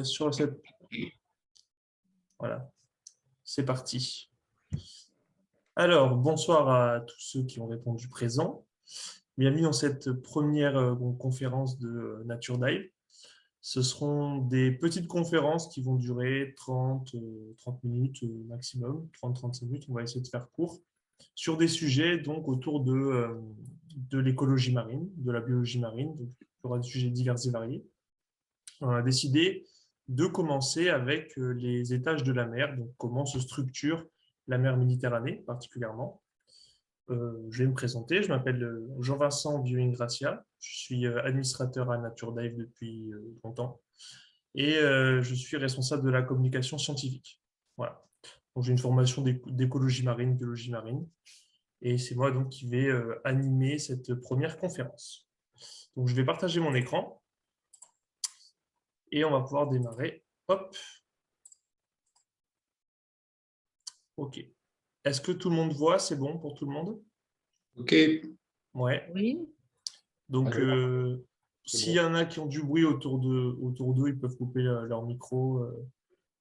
Sur cette... Voilà, c'est parti. Alors, bonsoir à tous ceux qui ont répondu présent. Bienvenue dans cette première conférence de Nature Dive. Ce seront des petites conférences qui vont durer 30 minutes maximum, 30-35 minutes, on va essayer de faire court, sur des sujets donc autour de l'écologie marine, de la biologie marine, donc il y aura des sujets divers et variés. On a décidé de commencer avec les étages de la mer, donc comment se structure la mer Méditerranée particulièrement. Je vais me présenter, je m'appelle Jean-Vincent Vieux-Ingracia, je suis administrateur à Nature Dive depuis longtemps et je suis responsable de la communication scientifique. Voilà. Donc, j'ai une formation d'écologie marine, biologie marine, et c'est moi donc qui vais animer cette première conférence. Donc, je vais partager mon écran et on va pouvoir démarrer. Hop. OK. Est-ce que tout le monde voit? C'est bon pour tout le monde? OK. Ouais. Oui. Donc, s'il y bon. en a qui ont du bruit autour d'eux, ils peuvent couper leur micro.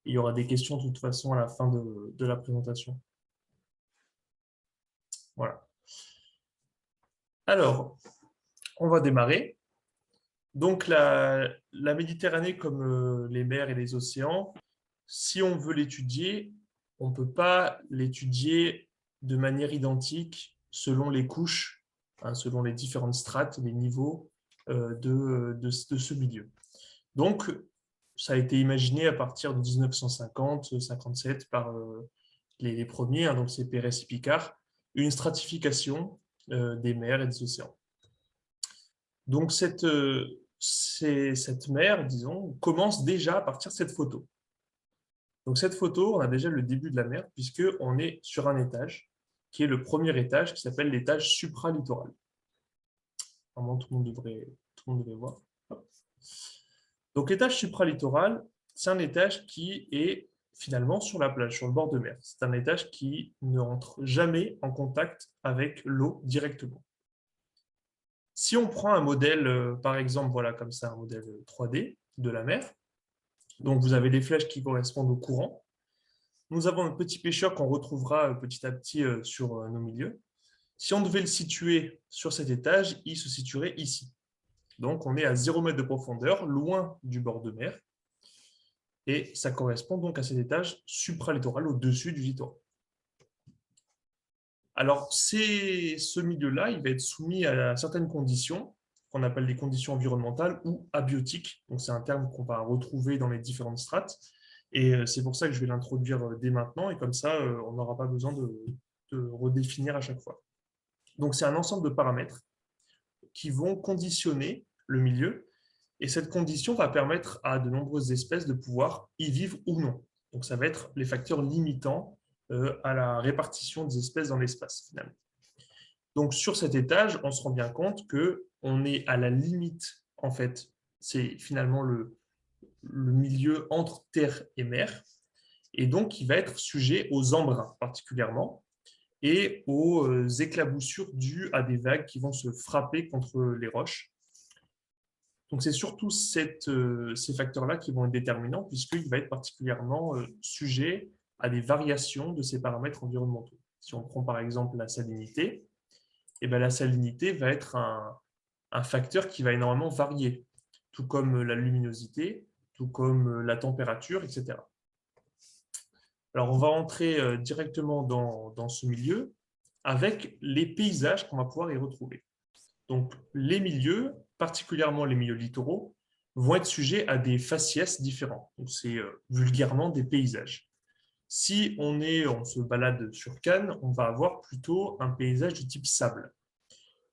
Il y aura des questions de toute façon à la fin de la présentation. Voilà. Alors, on va démarrer. Donc, la Méditerranée, comme les mers et les océans, si on veut l'étudier, on ne peut pas l'étudier de manière identique selon les couches, selon les différentes strates, les niveaux de ce milieu. Donc, ça a été imaginé à partir de 1950-57 par les premiers, donc c'est Pérez et Picard, une stratification des mers et des océans. Donc, cette mer, disons, commence déjà à partir de cette photo. Donc, cette photo, on a déjà le début de la mer, puisqu'on est sur un étage, qui est le premier étage, qui s'appelle l'étage supralittoral. Normalement, tout le monde devrait voir. Hop. Donc, l'étage supralittoral, c'est un étage qui est finalement sur la plage, sur le bord de mer. C'est un étage qui ne rentre jamais en contact avec l'eau directement. Si on prend un modèle, par exemple, voilà, comme ça, un modèle 3D de la mer, donc vous avez des flèches qui correspondent au courant. Nous avons un petit pêcheur qu'on retrouvera petit à petit sur nos milieux. Si on devait le situer sur cet étage, il se situerait ici. Donc, on est à 0 m de profondeur, loin du bord de mer. Et ça correspond donc à cet étage supralittoral au-dessus du littoral. Alors, ce milieu-là, il va être soumis à certaines conditions qu'on appelle des conditions environnementales ou abiotiques. Donc, c'est un terme qu'on va retrouver dans les différentes strates. Et c'est pour ça que je vais l'introduire dès maintenant. Et comme ça, on n'aura pas besoin de redéfinir à chaque fois. Donc, c'est un ensemble de paramètres qui vont conditionner le milieu. Et cette condition va permettre à de nombreuses espèces de pouvoir y vivre ou non. Donc, ça va être les facteurs limitants à la répartition des espèces dans l'espace, finalement. Donc, sur cet étage, on se rend bien compte qu'on est à la limite, en fait, c'est finalement le milieu entre terre et mer, et donc il va être sujet aux embruns particulièrement, et aux éclaboussures dues à des vagues qui vont se frapper contre les roches. Donc, c'est surtout ces facteurs-là qui vont être déterminants, puisqu'il va être particulièrement sujet à des variations de ces paramètres environnementaux. Si on prend par exemple la salinité, eh bien, la salinité va être un facteur qui va énormément varier, tout comme la luminosité, tout comme la température, etc. Alors, on va entrer directement dans ce milieu avec les paysages qu'on va pouvoir y retrouver. Donc, les milieux, particulièrement les milieux littoraux, vont être sujets à des faciès différents. Donc, c'est vulgairement des paysages. Si on se balade sur Cannes, on va avoir plutôt un paysage de type sable.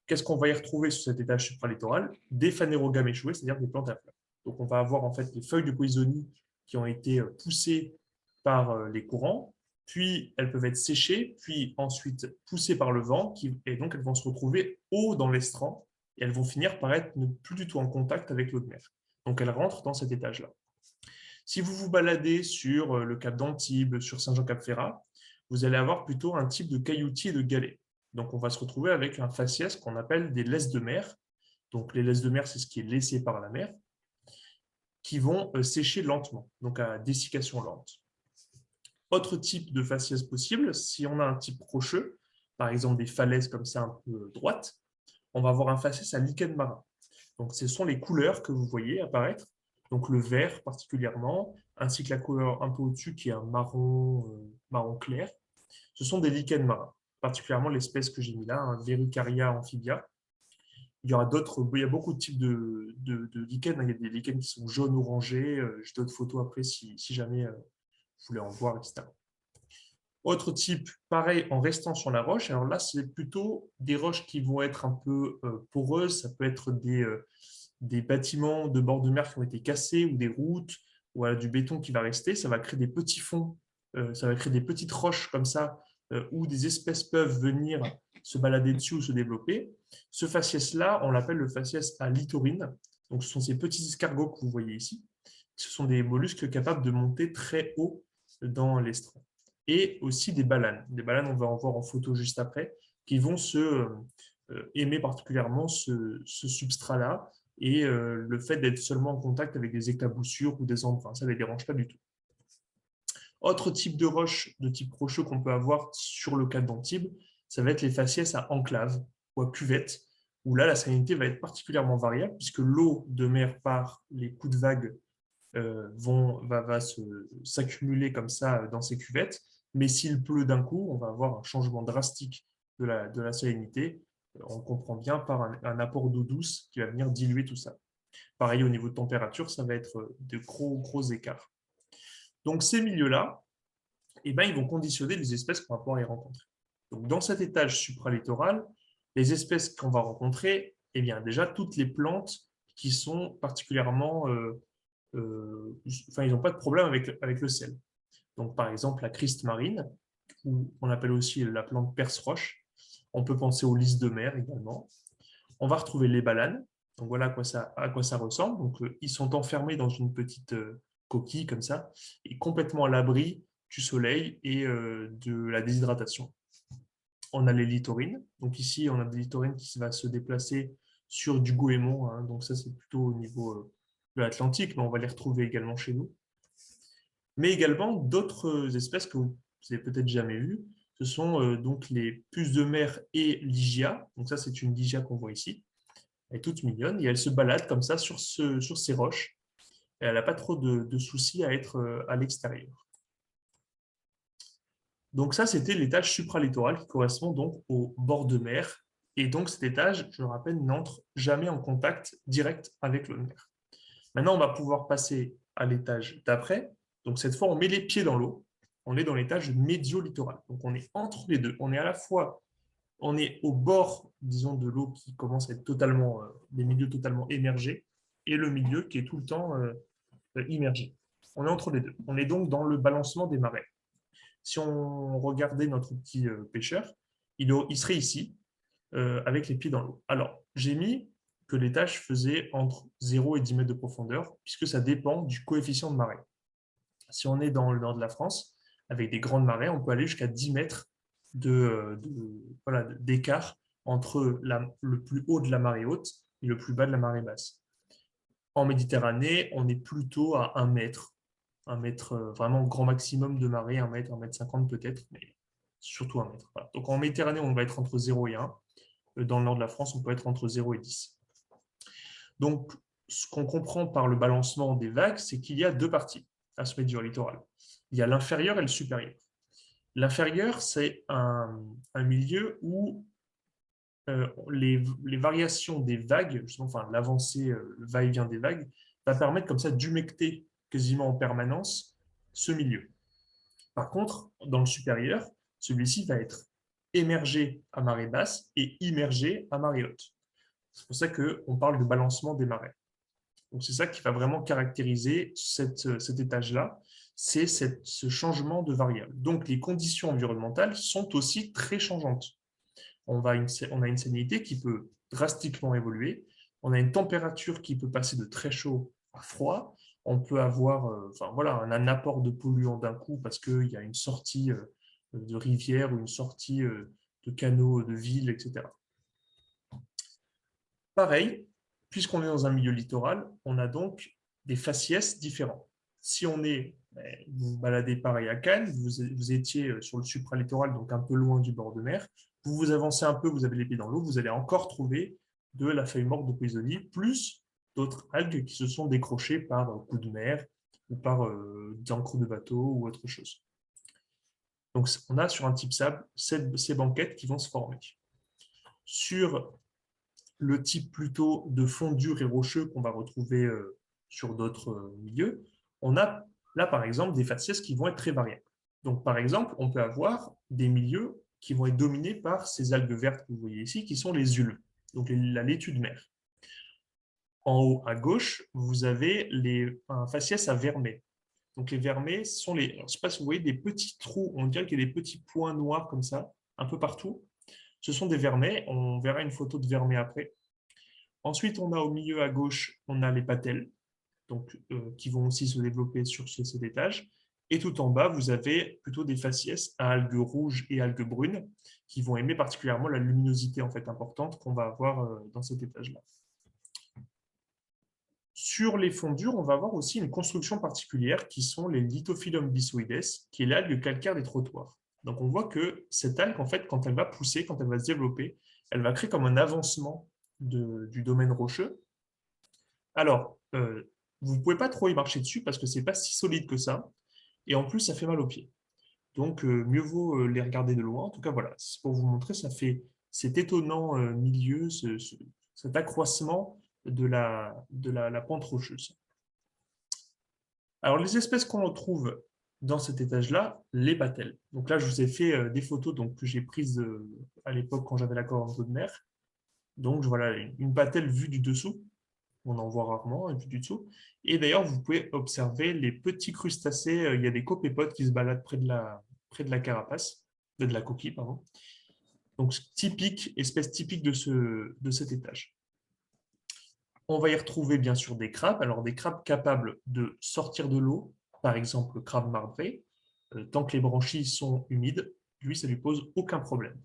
Qu'est-ce qu'on va y retrouver sur cet étage supralittoral? Des phanérogames échoués, c'est-à-dire des plantes à fleurs. Donc, on va avoir en fait les feuilles de poisonie qui ont été poussées par les courants, puis elles peuvent être séchées, puis ensuite poussées par le vent, et donc elles vont se retrouver haut dans l'estran, et elles vont finir par être ne plus du tout en contact avec l'eau de mer. Donc, elles rentrent dans cet étage-là. Si vous vous baladez sur le cap d'Antibes, sur Saint-Jean-Cap-Ferrat, vous allez avoir plutôt un type de cailloutier et de galets. Donc, on va se retrouver avec un faciès qu'on appelle des laisses de mer. Donc, les laisses de mer, c'est ce qui est laissé par la mer. qui vont sécher lentement, donc à dessiccation lente. Autre type de faciès possible, si on a un type rocheux, par exemple des falaises comme ça un peu droites, on va avoir un faciès à lichen marin. Donc, ce sont les couleurs que vous voyez apparaître, donc le vert particulièrement, ainsi que la couleur un peu au-dessus qui est un marron clair. Ce sont des lichens marins, particulièrement l'espèce que j'ai mis là, un Verrucaria amphibia. Il y aura d'autres, il y a beaucoup de types de lichens. Il y a des lichens qui sont jaunes orangés. J'ai d'autres photos après si jamais vous voulez en voir, etc. Autre type, pareil, en restant sur la roche. Alors là, c'est plutôt des roches qui vont être un peu poreuses. Ça peut être des bâtiments de bord de mer qui ont été cassés ou des routes ou du béton qui va rester. Ça va créer des petits fonds, ça va créer des petites roches comme ça où des espèces peuvent venir se balader dessus ou se développer. Ce faciès-là, on l'appelle le faciès à littorine. Donc, ce sont ces petits escargots que vous voyez ici. Ce sont des mollusques capables de monter très haut dans l'estran. Et aussi des balanes. Des balanes, on va en voir en photo juste après, qui vont aimer particulièrement ce substrat-là et le fait d'être seulement en contact avec des éclaboussures ou des emprunts, ça ne les dérange pas du tout. Autre type de roche, de type rocheux qu'on peut avoir sur le cas d'Antibes, ça va être les faciès à enclave ou à cuvette, où là, la salinité va être particulièrement variable, puisque l'eau de mer par les coups de vague va s'accumuler comme ça dans ces cuvettes, mais s'il pleut d'un coup, on va avoir un changement drastique de la salinité, on comprend bien par un apport d'eau douce qui va venir diluer tout ça. Pareil, au niveau de température, ça va être de gros écarts. Donc ces milieux-là, eh ben, ils vont conditionner les espèces qu'on va pouvoir y rencontrer. Donc, dans cet étage supralittoral, les espèces qu'on va rencontrer, eh bien, déjà, toutes les plantes qui sont particulièrement... enfin, ils n'ont pas de problème avec le sel. Donc, par exemple, la criste marine, ou on appelle aussi la plante perce-roche. On peut penser aux lys de mer également. On va retrouver les balanes. Donc, voilà à quoi ça ressemble. Donc, ils sont enfermés dans une petite coquille comme ça, et complètement à l'abri du soleil et de la déshydratation. On a les littorines. Donc ici, on a des littorines qui va se déplacer sur du goémon. Hein. Donc ça, c'est plutôt au niveau de l'Atlantique, mais on va les retrouver également chez nous. Mais également d'autres espèces que vous n'avez peut-être jamais vues. Ce sont donc les puces de mer et Ligia. Donc ça, c'est une Ligia qu'on voit ici. Elle est toute mignonne et elle se balade comme ça sur ces roches. Et elle n'a pas trop de soucis à être à l'extérieur. Donc ça, c'était l'étage supralittoral qui correspond donc au bord de mer. Et donc cet étage, je le rappelle, n'entre jamais en contact direct avec l'eau de mer. Maintenant, on va pouvoir passer à l'étage d'après. Donc cette fois, on met les pieds dans l'eau. On est dans l'étage médio-littoral. Donc on est entre les deux. On est à la fois, on est au bord, disons, de l'eau qui commence à être totalement, des milieux totalement émergés, et le milieu qui est tout le temps immergé. On est entre les deux. On est donc dans le balancement des marées. Si on regardait notre petit pêcheur, il serait ici, avec les pieds dans l'eau. Alors, j'ai mis que l'étage faisait entre 0 et 10 mètres de profondeur, puisque ça dépend du coefficient de marée. Si on est dans le nord de la France, avec des grandes marées, on peut aller jusqu'à 10 mètres d'écart entre le plus haut de la marée haute et le plus bas de la marée basse. En Méditerranée, on est plutôt à 1 mètre, 1 mètre, vraiment grand maximum de marée, 1 mètre 50 peut-être, mais surtout 1 mètre. Voilà. Donc en Méditerranée, on va être entre 0 et 1. Dans le nord de la France, on peut être entre 0 et 10. Donc, ce qu'on comprend par le balancement des vagues, c'est qu'il y a deux parties à ce médio littoral. Il y a l'inférieur et le supérieur. L'inférieur, c'est un milieu où les variations des vagues, enfin l'avancée, le va-et-vient des vagues, va permettre comme ça d'humecter quasiment en permanence ce milieu. Par contre, dans le supérieur, celui-ci va être émergé à marée basse et immergé à marée haute. C'est pour ça qu'on parle de balancement des marées. Donc c'est ça qui va vraiment caractériser cet étage-là, c'est ce changement de variable. Donc les conditions environnementales sont aussi très changeantes. On a une salinité qui peut drastiquement évoluer, on a une température qui peut passer de très chaud à froid, on peut avoir un apport de polluants d'un coup parce qu'il y a une sortie de rivière ou une sortie de canaux de ville, etc. Pareil, puisqu'on est dans un milieu littoral, on a donc des faciès différents. Si vous vous baladez pareil à Cannes, vous étiez sur le supralittoral, donc un peu loin du bord de mer, vous vous avancez un peu, vous avez les pieds dans l'eau, vous allez encore trouver de la feuille morte de poisonnier, plus d'autres algues qui se sont décrochées par coup de mer ou par d'encre de bateau ou autre chose. Donc, on a sur un type sable ces banquettes qui vont se former. Sur le type plutôt de fond dur et rocheux qu'on va retrouver sur d'autres milieux, on a là, par exemple, des faciès qui vont être très variables. Donc, par exemple, on peut avoir des milieux qui vont être dominés par ces algues vertes que vous voyez ici, qui sont les ulves, donc la laitue de mer. En haut à gauche, vous avez un faciès à vermets. Donc, les vermets sont les. Alors, je ne sais pas si vous voyez des petits trous, on dirait qu'il y a des petits points noirs comme ça, un peu partout. Ce sont des vermets. On verra une photo de vermets après. Ensuite, on a au milieu à gauche, on a les patelles, donc, qui vont aussi se développer sur cet étage. Et tout en bas, vous avez plutôt des faciès à algues rouges et algues brunes qui vont aimer particulièrement la luminosité en fait, importante qu'on va avoir dans cet étage-là. Sur les fonds durs, on va avoir aussi une construction particulière qui sont les Lithophyllum bisoides, qui est l'algue calcaire des trottoirs. Donc on voit que cette algue, en fait, quand elle va pousser, quand elle va se développer, elle va créer comme un avancement du domaine rocheux. Alors, vous ne pouvez pas trop y marcher dessus parce que ce n'est pas si solide que ça. Et en plus, ça fait mal aux pieds. Donc, mieux vaut les regarder de loin. En tout cas, voilà, c'est pour vous montrer, ça fait cet étonnant milieu, cet accroissement de la pente rocheuse. Alors, les espèces qu'on retrouve dans cet étage-là, les patelles. Donc là, je vous ai fait des photos donc, que j'ai prises à l'époque quand j'avais la corne de mer. Donc, voilà, une patelle vue du dessous. On en voit rarement, et puis du dessous. Et d'ailleurs, vous pouvez observer les petits crustacés. Il y a des copépodes qui se baladent près de la carapace, de la coquille, pardon. Donc, espèce typique de cet étage. On va y retrouver bien sûr des crabes. Alors, des crabes capables de sortir de l'eau, par exemple le crabe marbré, tant que les branchies sont humides, lui, ça ne lui pose aucun problème.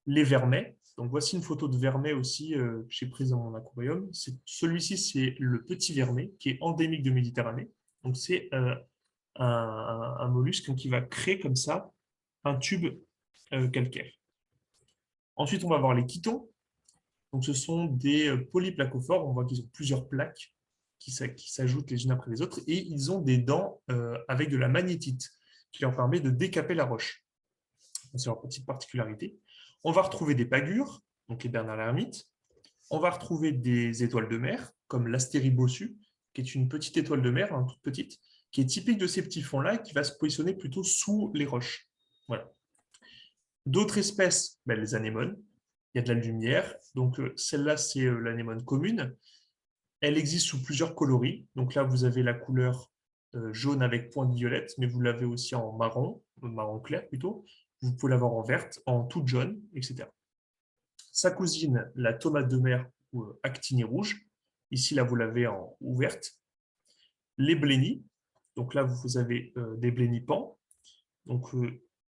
Les vermets. Donc, voici une photo de vermet aussi que j'ai prise dans mon aquarium. Celui-ci, c'est le petit vermet qui est endémique de Méditerranée. Donc, c'est un mollusque qui va créer comme ça un tube calcaire. Ensuite, on va voir les chitons. Donc, ce sont des polyplacophores. On voit qu'ils ont plusieurs plaques qui s'ajoutent les unes après les autres. Et ils ont des dents avec de la magnétite qui leur permet de décaper la roche. C'est leur petite particularité. On va retrouver des pagures, donc les bernard l'ermite. On va retrouver des étoiles de mer, comme l'astéribossu, qui est une petite étoile de mer, toute petite, qui est typique de ces petits fonds-là et qui va se positionner plutôt sous les roches. Voilà. D'autres espèces, les anémones. Il y a de la lumière. Donc, celle-là, c'est l'anémone commune. Elle existe sous plusieurs coloris. Donc là, vous avez la couleur jaune avec pointe violette, mais vous l'avez aussi en marron clair plutôt. Vous pouvez l'avoir en verte, en toute jaune, etc. Sa cousine, la tomate de mer ou actinée rouge. Ici, là, vous l'avez en ouverte. Les blennies. Donc là, vous avez des blennies pans. Donc,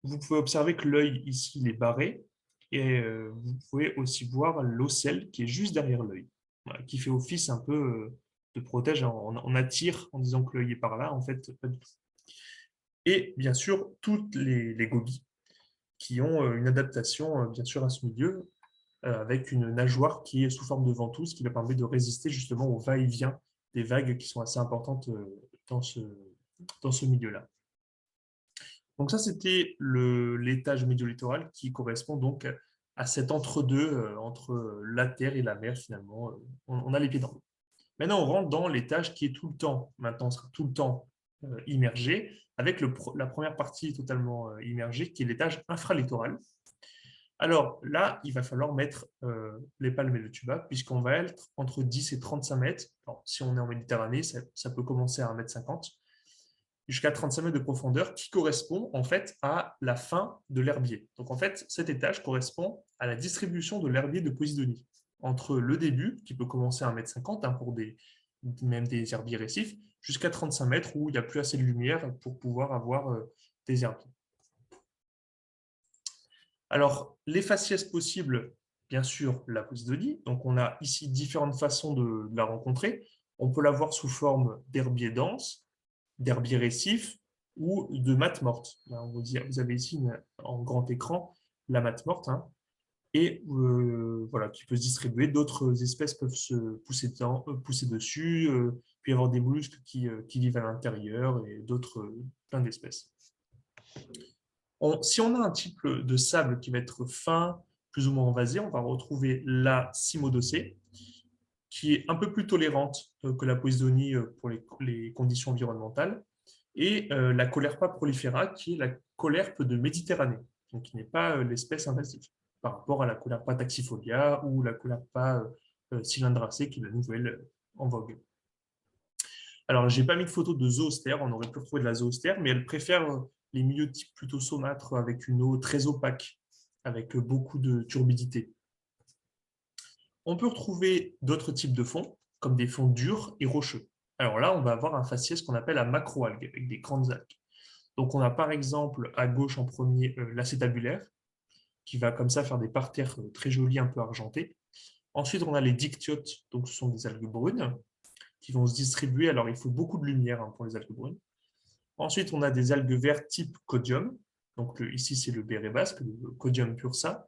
vous pouvez observer que l'œil ici, il est barré. Et vous pouvez aussi voir l'ocelle qui est juste derrière l'œil, voilà, qui fait office un peu de protège. On attire en disant que l'œil est par là, en fait, pas du tout. Et bien sûr, toutes les gobies qui ont une adaptation, bien sûr, à ce milieu, avec une nageoire qui est sous forme de ventouse, qui leur permet de résister justement au va-et-vient des vagues qui sont assez importantes dans ce milieu-là. Donc ça, c'était l'étage médio-littoral qui correspond donc à cet entre-deux, entre la terre et la mer finalement. On a les pieds dans l'eau. Maintenant, on rentre dans l'étage qui est tout le temps, maintenant on sera tout le temps immergé, avec la première partie totalement immergée, qui est l'étage infralittoral. Alors là, il va falloir mettre les palmes et le tuba, puisqu'on va être entre 10 et 35 mètres. Alors, si on est en Méditerranée, ça peut commencer à 1,50 m, jusqu'à 35 mètres de profondeur, qui correspond en fait à la fin de l'herbier. Donc en fait, cet étage correspond à la distribution de l'herbier de Posidonie, entre le début, qui peut commencer à 1,50 m pour même des herbiers récifs, jusqu'à 35 mètres où il n'y a plus assez de lumière pour pouvoir avoir des herbiers. Alors, les faciès possibles, bien sûr, la Posidonie. Donc, on a ici différentes façons de la rencontrer. On peut l'avoir sous forme d'herbier dense, d'herbier récif ou de matte morte. Là, vous avez ici en grand écran la matte morte, hein, et voilà, qui peut se distribuer. D'autres espèces peuvent se pousser dessus, puis y avoir des mollusques qui vivent à l'intérieur et d'autres, plein d'espèces. Si on a un type de sable qui va être fin, plus ou moins envasé, on va retrouver la cymodocée, qui est un peu plus tolérante que la poisonie pour les conditions environnementales, et la Caulerpa prolifera, qui est la caulerpe de Méditerranée, donc qui n'est pas l'espèce invasive, par rapport à la Caulerpa taxifolia ou la Caulerpa cylindracée, qui est la nouvelle en vogue. Alors, je n'ai pas mis de photo de zoostère, on aurait pu retrouver de la zoostère, mais elle préfère les milieux de type plutôt saumâtre, avec une eau très opaque, avec beaucoup de turbidité. On peut retrouver d'autres types de fonds, comme des fonds durs et rocheux. Alors là, on va avoir un faciès qu'on appelle la macroalgue, avec des grandes algues. Donc on a par exemple à gauche en premier l'acétabulaire, qui va comme ça faire des parterres très jolis, un peu argentés. Ensuite, on a les dictyotes, donc ce sont des algues brunes, qui vont se distribuer. Alors il faut beaucoup de lumière pour les algues brunes. Ensuite, on a des algues vertes type codium. Donc ici, c'est le béret basque, le codium pursa.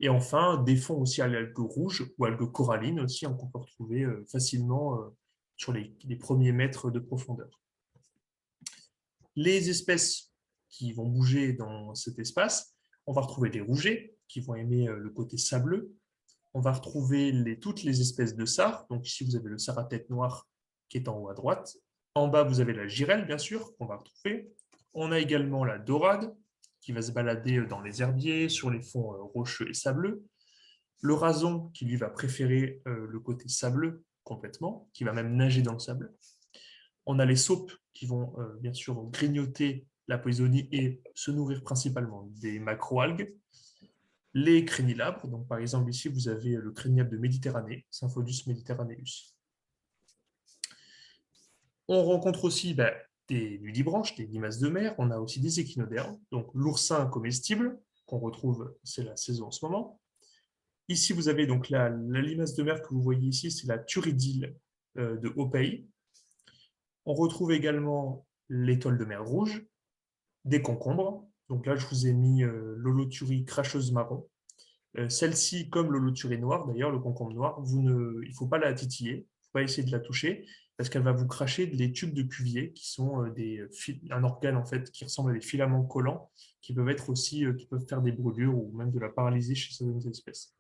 Et enfin, des fonds aussi à l'algue rouge ou algues corallines aussi, qu'on peut retrouver facilement sur les premiers mètres de profondeur. Les espèces qui vont bouger dans cet espace, on va retrouver des rougets qui vont aimer le côté sableux. On va retrouver toutes les espèces de sars. Donc ici, vous avez le sars à tête noire qui est en haut à droite. En bas, vous avez la girelle, bien sûr, qu'on va retrouver. On a également la dorade qui va se balader dans les herbiers, sur les fonds rocheux et sableux. Le rason qui lui va préférer le côté sableux complètement, qui va même nager dans le sable. On a les saupes qui vont bien sûr grignoter la poisonie et se nourrir principalement des macroalgues. Les crénilabres, donc par exemple ici vous avez le crénilabre de Méditerranée, Symphodius mediterraneus. On rencontre aussi des nudibranches, des limaces de mer, on a aussi des échinodermes, donc l'oursin comestible qu'on retrouve, c'est la saison en ce moment. Ici, vous avez donc la limace de mer que vous voyez ici, c'est la turidile de Haut-Pays. On retrouve également l'étoile de mer rouge, des concombres. Donc là, je vous ai mis l'holoturie cracheuse marron. Celle-ci, comme l'holoturie noire, d'ailleurs, le concombre noir, il ne faut pas la titiller, il ne faut pas essayer de la toucher, parce qu'elle va vous cracher des tubes de Cuvier, qui sont un organe en fait, qui ressemble à des filaments collants, qui peuvent être aussi, qui peuvent faire des brûlures ou même de la paralysie chez certaines espèces.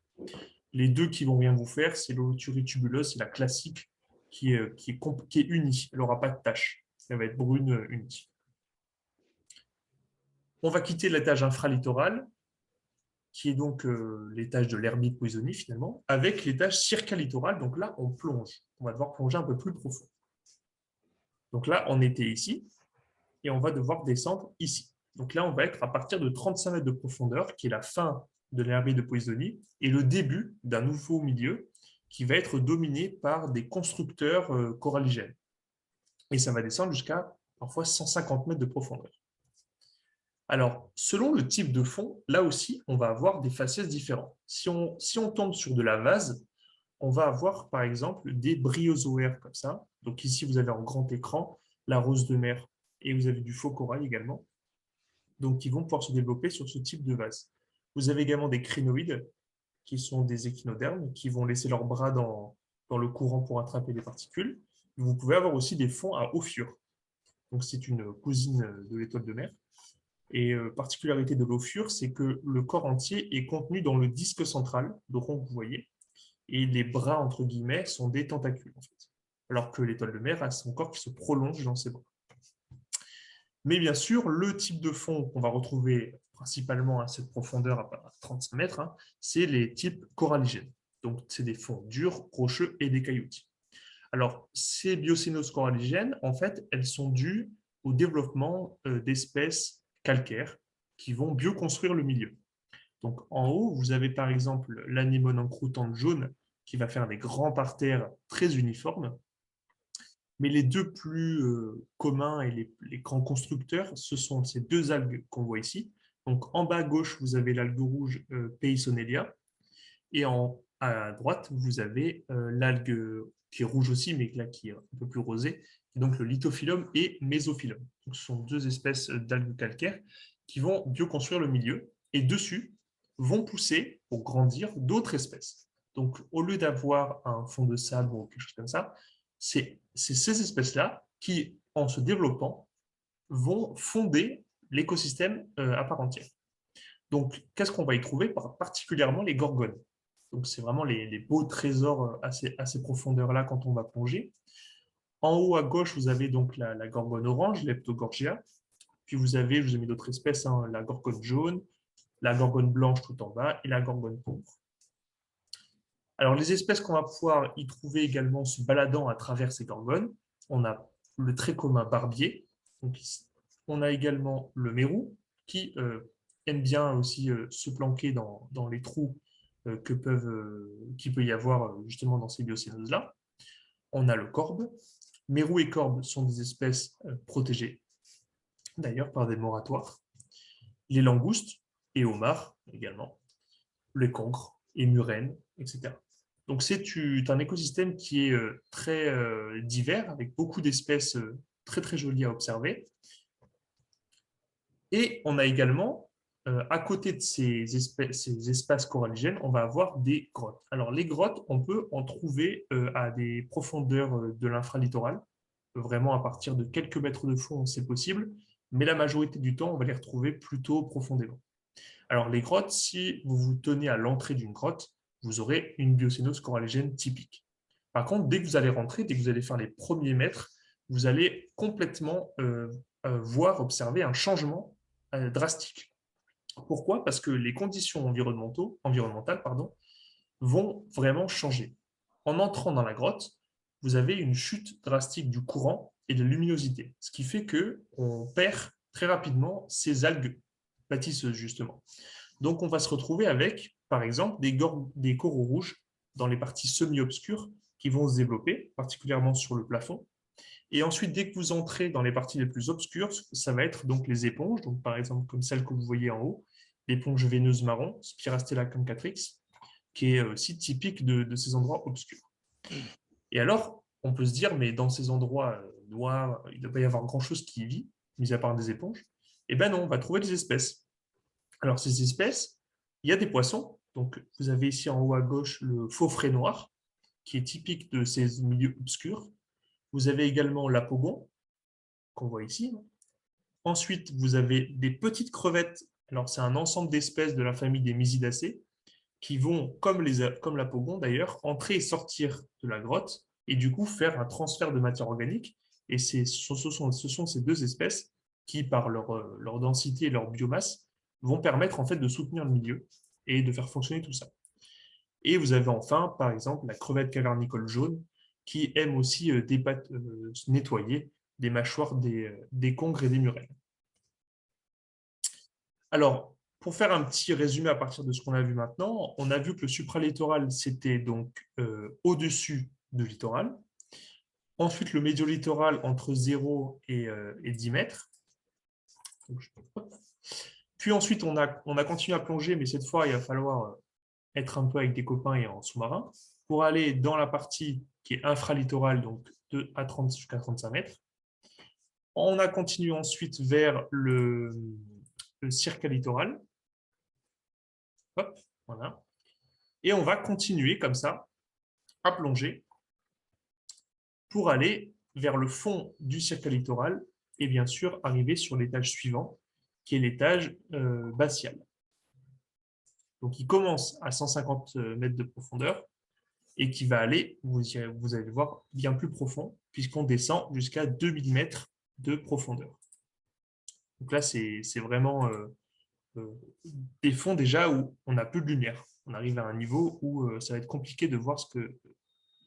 Les deux qui vont rien vous faire, c'est l'holoturie tubuleuse, c'est la classique qui est unie. Elle n'aura pas de tache. Elle va être brune unie. On va quitter l'étage infralittoral, qui est donc l'étage de l'hermite poisonie finalement, avec l'étage circalittoral. Donc là, on plonge. On va devoir plonger un peu plus profond. Donc là, on était ici, et on va devoir descendre ici. Donc là, on va être à partir de 35 mètres de profondeur, qui est la fin de l'hermite de poisonie, et le début d'un nouveau milieu qui va être dominé par des constructeurs coralligènes. Et ça va descendre jusqu'à parfois 150 mètres de profondeur. Alors, selon le type de fond, là aussi, on va avoir des faciès différents. Si on tombe sur de la vase, on va avoir par exemple des bryozoaires comme ça. Donc ici, vous avez en grand écran la rose de mer et vous avez du faux corail également. Donc, qui vont pouvoir se développer sur ce type de vase. Vous avez également des crinoïdes, qui sont des échinodermes, qui vont laisser leurs bras dans le courant pour attraper les particules. Vous pouvez avoir aussi des fonds à ophure. Donc, c'est une cousine de l'étoile de mer. Et particularité de l'ophure, c'est que le corps entier est contenu dans le disque central, le rond que vous voyez, et les bras, entre guillemets, sont des tentacules, en fait. Alors que l'étoile de mer a son corps qui se prolonge dans ses bras. Mais bien sûr, le type de fond qu'on va retrouver principalement à cette profondeur à 35 mètres, hein, c'est les types coralligènes. Donc, c'est des fonds durs, rocheux et des cailloutiers. Alors, ces biocénoses coralligènes, en fait, elles sont dues au développement d'espèces calcaires qui vont bioconstruire le milieu. Donc, en haut, vous avez par exemple l'anémone encroûtante jaune qui va faire des grands parterres très uniformes. Mais les deux plus communs et les grands constructeurs, ce sont ces deux algues qu'on voit ici. Donc, en bas à gauche, vous avez l'algue rouge Peissonelia. Et en à droite, vous avez l'algue qui est rouge aussi, mais là qui est un peu plus rosée, donc le lithophyllum et mésophyllum. Donc, ce sont deux espèces d'algues calcaires qui vont bioconstruire le milieu, et dessus vont pousser, pour grandir, d'autres espèces. Donc, au lieu d'avoir un fond de sable ou quelque chose comme ça, c'est ces espèces-là qui, en se développant, vont fonder l'écosystème à part entière. Donc, qu'est-ce qu'on va y trouver? Particulièrement les gorgones. Donc, c'est vraiment les beaux trésors à ces profondeurs-là quand on va plonger. En haut à gauche, vous avez donc la gorgone orange, Leptogorgia. Puis vous avez, je vous ai mis d'autres espèces, hein, la gorgone jaune, la gorgone blanche tout en bas et la gorgone pourpre. Alors, les espèces qu'on va pouvoir y trouver également se baladant à travers ces gorgones, on a le très commun barbier. Donc, on a également le mérou qui aime bien aussi se planquer dans les trous qu'il peut y avoir justement dans ces biocénoses-là. On a le corbe. Mérou et corbe sont des espèces protégées, d'ailleurs, par des moratoires. Les langoustes et homards également, les cancres et murènes, etc. Donc, c'est un écosystème qui est très divers, avec beaucoup d'espèces très, très jolies à observer. Et on a également, à côté de ces espaces coralligènes, on va avoir des grottes. Alors, les grottes, on peut en trouver à des profondeurs de l'infralittoral. Vraiment, à partir de quelques mètres de fond, c'est possible. Mais la majorité du temps, on va les retrouver plutôt profondément. Alors, les grottes, si vous vous tenez à l'entrée d'une grotte, vous aurez une biocénose coralligène typique. Par contre, dès que vous allez rentrer, dès que vous allez faire les premiers mètres, vous allez complètement voir, observer un changement drastique. Pourquoi? Parce que les conditions environnementales vont vraiment changer. En entrant dans la grotte, vous avez une chute drastique du courant et de la luminosité, ce qui fait qu'on perd très rapidement ces algues bâtisseuses, justement. Donc, on va se retrouver avec, par exemple, des coraux rouges dans les parties semi-obscures qui vont se développer, particulièrement sur le plafond. Et ensuite, dès que vous entrez dans les parties les plus obscures, ça va être donc les éponges, donc par exemple comme celle que vous voyez en haut, l'éponge veineuse marron, Spirastella concatrix, qui est aussi typique de ces endroits obscurs. Et alors, on peut se dire, mais dans ces endroits noirs, il ne doit pas y avoir grand-chose qui y vit, mis à part des éponges. Eh bien non, on va trouver des espèces. Alors, ces espèces, il y a des poissons. Donc, vous avez ici en haut à gauche le faux frais noir, qui est typique de ces milieux obscurs. Vous avez également l'apogon, qu'on voit ici. Ensuite, vous avez des petites crevettes. Alors, c'est un ensemble d'espèces de la famille des Mysidacées qui vont, comme l'apogon d'ailleurs, entrer et sortir de la grotte et du coup faire un transfert de matière organique. Et ce sont ces deux espèces qui, par leur densité et leur biomasse, vont permettre en fait de soutenir le milieu et de faire fonctionner tout ça. Et vous avez enfin, par exemple, la crevette cavernicole jaune qui aime aussi nettoyer des mâchoires des congres et des murènes. Alors, pour faire un petit résumé à partir de ce qu'on a vu maintenant, on a vu que le supralittoral, c'était donc au-dessus du littoral. Ensuite, le médiolittoral entre 0 et 10 mètres. Puis ensuite, on a continué à plonger, mais cette fois, il va falloir être un peu avec des copains et en sous-marin, pour aller dans la partie qui est infralittorale, donc à 30 jusqu'à 35 mètres. On a continué ensuite vers le circalittoral. Hop, voilà. Et on va continuer comme ça à plonger pour aller vers le fond du circalittoral et bien sûr arriver sur l'étage suivant, qui est l'étage abassial. Donc, il commence à 150 mètres de profondeur et qui va aller, vous allez le voir, bien plus profond, puisqu'on descend jusqu'à 2000 mètres de profondeur. Donc là, c'est vraiment des fonds déjà où on n'a plus de lumière. On arrive à un niveau où ça va être compliqué de voir, de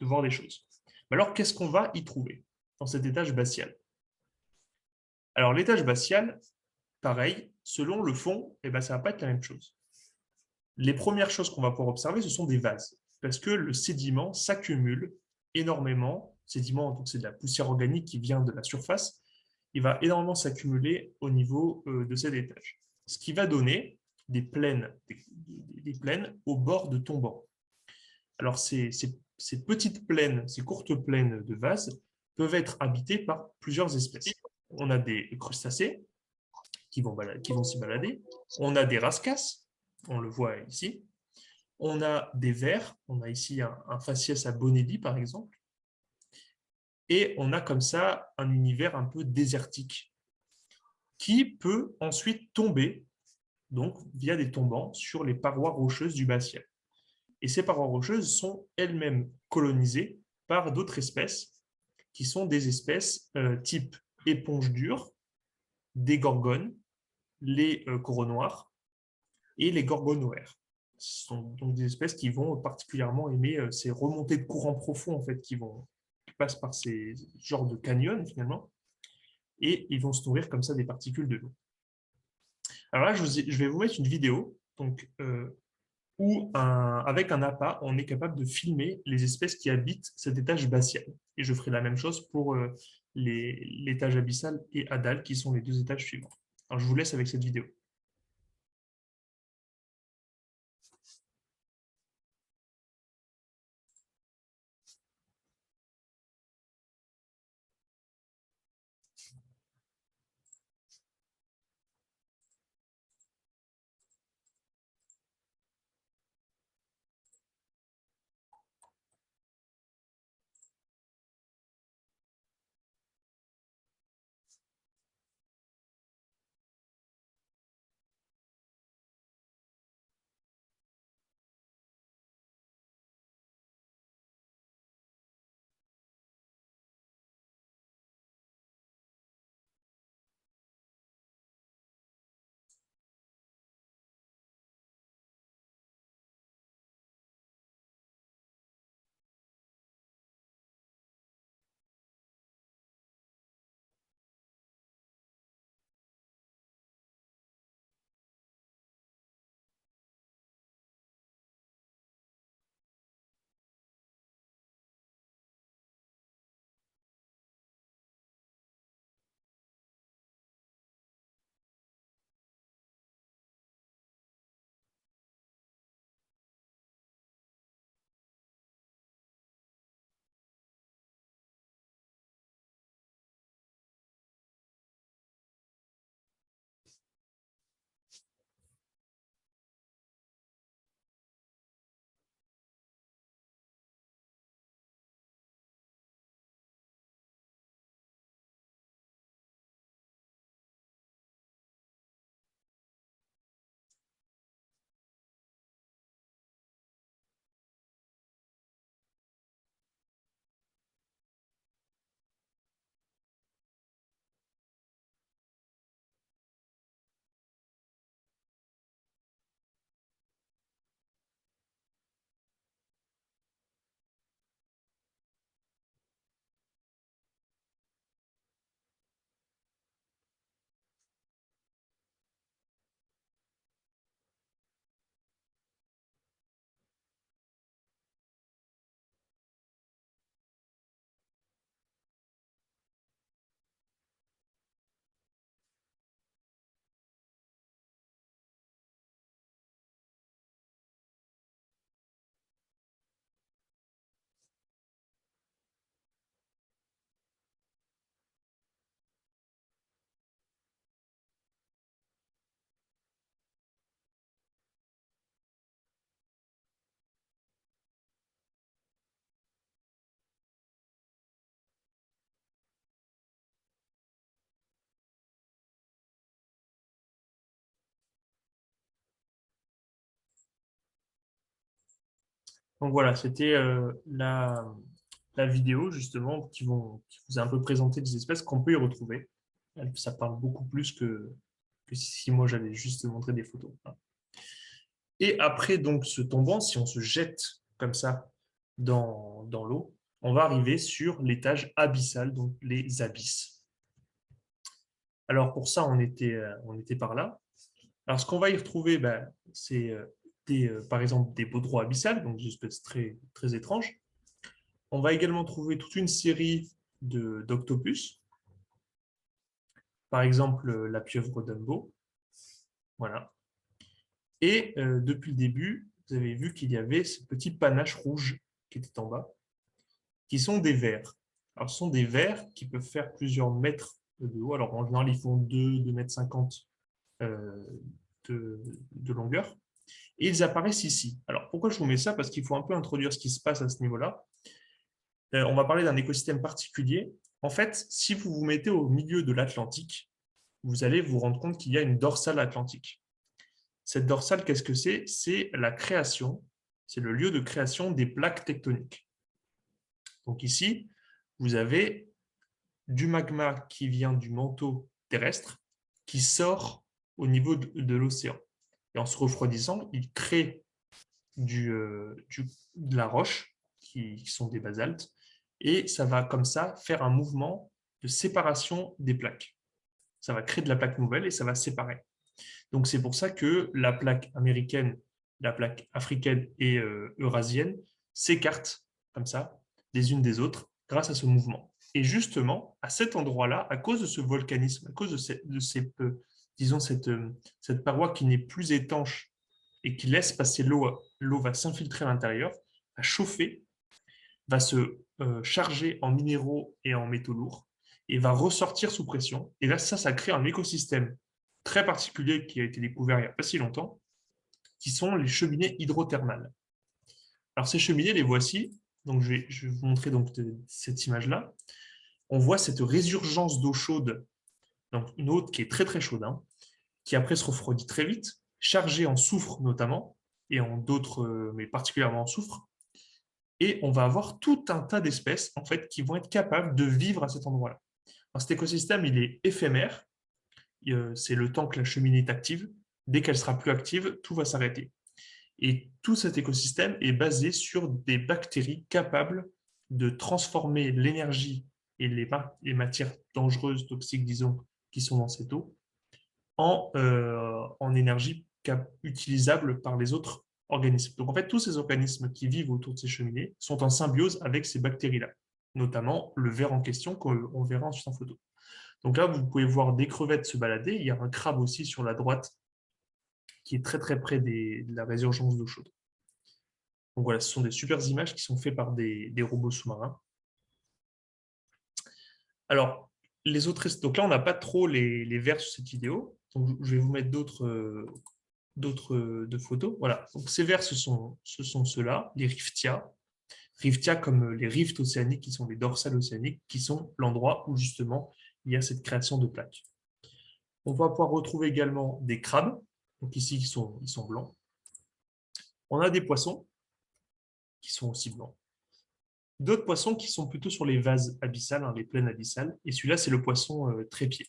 voir des choses. Mais alors, qu'est-ce qu'on va y trouver dans cet étage abassial? Alors, l'étage abassial, pareil, selon le fond, eh ben, ça ne va pas être la même chose. Les premières choses qu'on va pouvoir observer, ce sont des vases, parce que le sédiment s'accumule énormément. Sédiment, donc c'est de la poussière organique qui vient de la surface. Il va énormément s'accumuler au niveau de cet étage, ce qui va donner des plaines au bord de tombants. Alors, ces petites plaines, ces courtes plaines de vase peuvent être habitées par plusieurs espèces. On a des crustacés qui vont s'y balader. On a des rascasses, on le voit ici. On a des vers, on a ici un faciès à Bonelli, par exemple. Et on a comme ça un univers un peu désertique qui peut ensuite tomber, donc via des tombants, sur les parois rocheuses du bas-ciel. Et ces parois rocheuses sont elles-mêmes colonisées par d'autres espèces qui sont des espèces type éponge dure, des gorgones, les coraux noirs et les gorgonoères. Ce sont donc des espèces qui vont particulièrement aimer ces remontées de courants profonds en fait, qui passent par ces genres de canyons finalement, et ils vont se nourrir comme ça des particules de l'eau. Alors là, je vais vous mettre une vidéo donc, où, avec un appât, on est capable de filmer les espèces qui habitent cet étage abyssal. Et je ferai la même chose pour l'étage abyssal et adal, qui sont les deux étages suivants. Alors, je vous laisse avec cette vidéo. Donc voilà, c'était la vidéo justement qui vous a un peu présenté des espèces qu'on peut y retrouver. Ça parle beaucoup plus que si moi j'avais juste montré des photos. Et après donc ce tombant, si on se jette comme ça dans l'eau, on va arriver sur l'étage abyssal, donc les abysses. Alors pour ça, on était par là. Alors ce qu'on va y retrouver, ben, c'est par exemple des baudroies abyssales, donc des espèces très, très étranges. On va également trouver toute une série d'octopus, par exemple la pieuvre Dumbo. Voilà. Et depuis le début, vous avez vu qu'il y avait ces petits panaches rouges qui étaient en bas, qui sont des vers. Alors, ce sont des vers qui peuvent faire plusieurs mètres de haut. Alors, en général, ils font 2 mètres 50 de longueur. Et ils apparaissent ici. Alors, pourquoi je vous mets ça? Parce qu'il faut un peu introduire ce qui se passe à ce niveau-là. On va parler d'un écosystème particulier. En fait, si vous vous mettez au milieu de l'Atlantique, vous allez vous rendre compte qu'il y a une dorsale atlantique. Cette dorsale, qu'est-ce que c'est? C'est la création, c'est le lieu de création des plaques tectoniques. Donc ici, vous avez du magma qui vient du manteau terrestre, qui sort au niveau de l'océan. Et en se refroidissant, il crée de la roche, qui sont des basaltes, et ça va comme ça faire un mouvement de séparation des plaques. Ça va créer de la plaque nouvelle et ça va séparer. Donc c'est pour ça que la plaque américaine, la plaque africaine et eurasienne s'écartent comme ça, les unes des autres, grâce à ce mouvement. Et justement, à cet endroit-là, à cause de ce volcanisme, à cause disons cette paroi qui n'est plus étanche et qui laisse passer l'eau, l'eau va s'infiltrer à l'intérieur, va chauffer, va se charger en minéraux et en métaux lourds, et va ressortir sous pression. Et là, ça crée un écosystème très particulier qui a été découvert il n'y a pas si longtemps, qui sont les cheminées hydrothermales. Alors ces cheminées, les voici. Donc je vais vous montrer donc cette image-là. On voit cette résurgence d'eau chaude, donc une eau qui est très très chaude, hein, qui après se refroidit très vite, chargée en soufre notamment, et en d'autres, mais particulièrement en soufre. Et on va avoir tout un tas d'espèces en fait, qui vont être capables de vivre à cet endroit-là. Cet écosystème, il est éphémère, c'est le temps que la cheminée est active. Dès qu'elle sera plus active, tout va s'arrêter. Et tout cet écosystème est basé sur des bactéries capables de transformer l'énergie et les matières dangereuses, toxiques, disons, qui sont dans cette eau, en énergie utilisable par les autres organismes. Donc en fait, tous ces organismes qui vivent autour de ces cheminées sont en symbiose avec ces bactéries-là, notamment le ver en question qu'on verra ensuite en photo. Donc là, vous pouvez voir des crevettes se balader. Il y a un crabe aussi sur la droite qui est très très près de la résurgence d'eau chaude. Donc voilà, ce sont des super images qui sont faites par des robots sous-marins. Alors, les autres, donc là, on n'a pas trop les vers sur cette vidéo. Donc, je vais vous mettre d'autres de photos. Voilà, donc ces vers, ce sont ceux-là, les riftia. Riftia comme les rifts océaniques, qui sont les dorsales océaniques, qui sont l'endroit où justement il y a cette création de plaques. On va pouvoir retrouver également des crabes, donc ici ils sont blancs. On a des poissons qui sont aussi blancs. D'autres poissons qui sont plutôt sur les vases abyssales, hein, les plaines abyssales, et celui-là c'est le poisson trépied.